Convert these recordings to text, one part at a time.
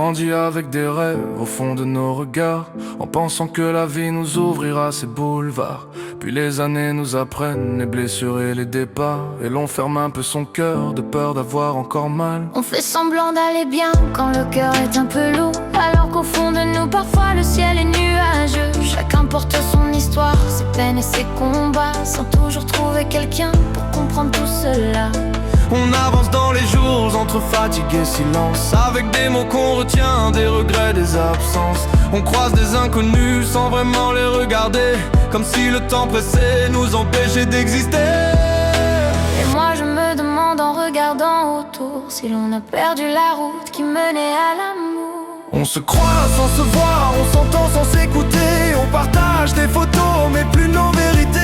grandi avec des rêves au fond de nos regards, en pensant que la vie nous ouvrira ses boulevards. Puis les années nous apprennent les blessures et les départs, et l'on ferme un peu son cœur de peur d'avoir encore mal. On fait semblant d'aller bien quand le cœur est un peu lourd, alors qu'au fond de nous parfois le ciel est nuageux. Chacun porte son histoire, ses peines et ses combats, sans toujours trouver quelqu'un pour comprendre tout cela. On avance dans les jours entre fatigue et silence, avec des mots qu'on retient, des regrets, des absences. On croise des inconnus sans vraiment les regarder, comme si le temps pressé nous empêchait d'exister. Et moi je me demande en regardant autour si l'on a perdu la route qui menait à l'amour. On se croise sans se voir, on s'entend sans s'écouter, on partage des photos mais plus nos vérités.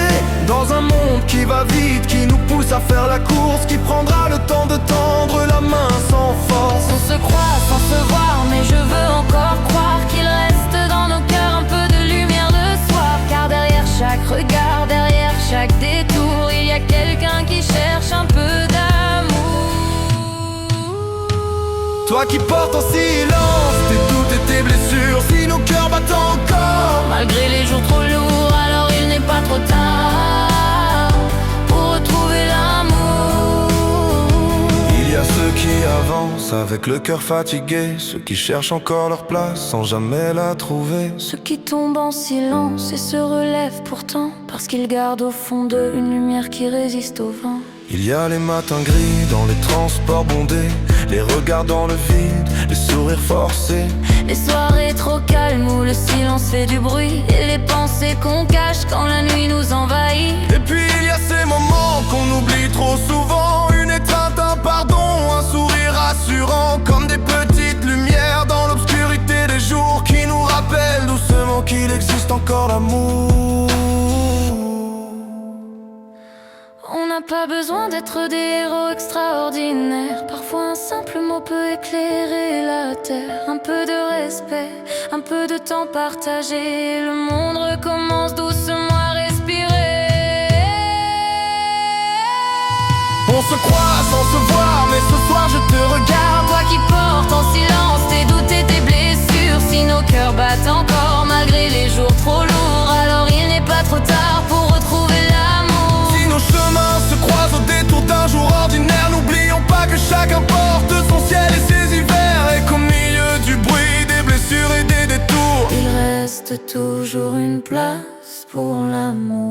Dans un monde qui va vite, qui nous pousse à faire la course, qui prendra le temps de tendre la main sans force. On se croise sans se voir, mais je veux encore croire qu'il reste dans nos cœurs un peu de lumière, de soif. Car derrière chaque regard, derrière chaque détour, il y a quelqu'un qui cherche un peu d'amour. Toi qui portes en silence tes doutes et tes blessures, si nos cœurs battent encore, malgré les jours trop lourds, alors il n'est pas trop tard pour retrouver l'amour. Il y a ceux qui avancent avec le cœur fatigué, ceux qui cherchent encore leur place sans jamais la trouver, ceux qui tombent en silence et se relèvent pourtant, parce qu'ils gardent au fond d'eux une lumière qui résiste au vent. Il y a les matins gris dans les transports bondés, les regards dans le vide, les sourires forcés, les soirées trop calmes où le silence fait du bruit, et les pensées qu'on cache quand la nuit nous envahit. Et puis il y a ces moments qu'on oublie trop souvent, une étreinte, un pardon, un sourire rassurant, comme des petites lumières dans l'obscurité des jours, qui nous rappellent doucement qu'il existe encore l'amour. On n'a pas besoin d'être des héros extraordinaires, parfois un simple mot peut éclairer la terre. Un peu de respect, un peu de temps partagé, le monde recommence doucement à respirer. On se croise sans se voir, mais ce soir je te regarde. Toi qui portes en silence tes doutes et tes blessures, si nos cœurs battent encore malgré les jours trop lourds, alors il n'est pas trop tard pour retrouver l'amour. Si nos chemins se croisent au détour d'un jour ordinaire, n'oublions pas que chacun porte son ciel et ses hivers, et qu'au milieu du bruit des blessures et des détours, il reste toujours une place pour l'amour.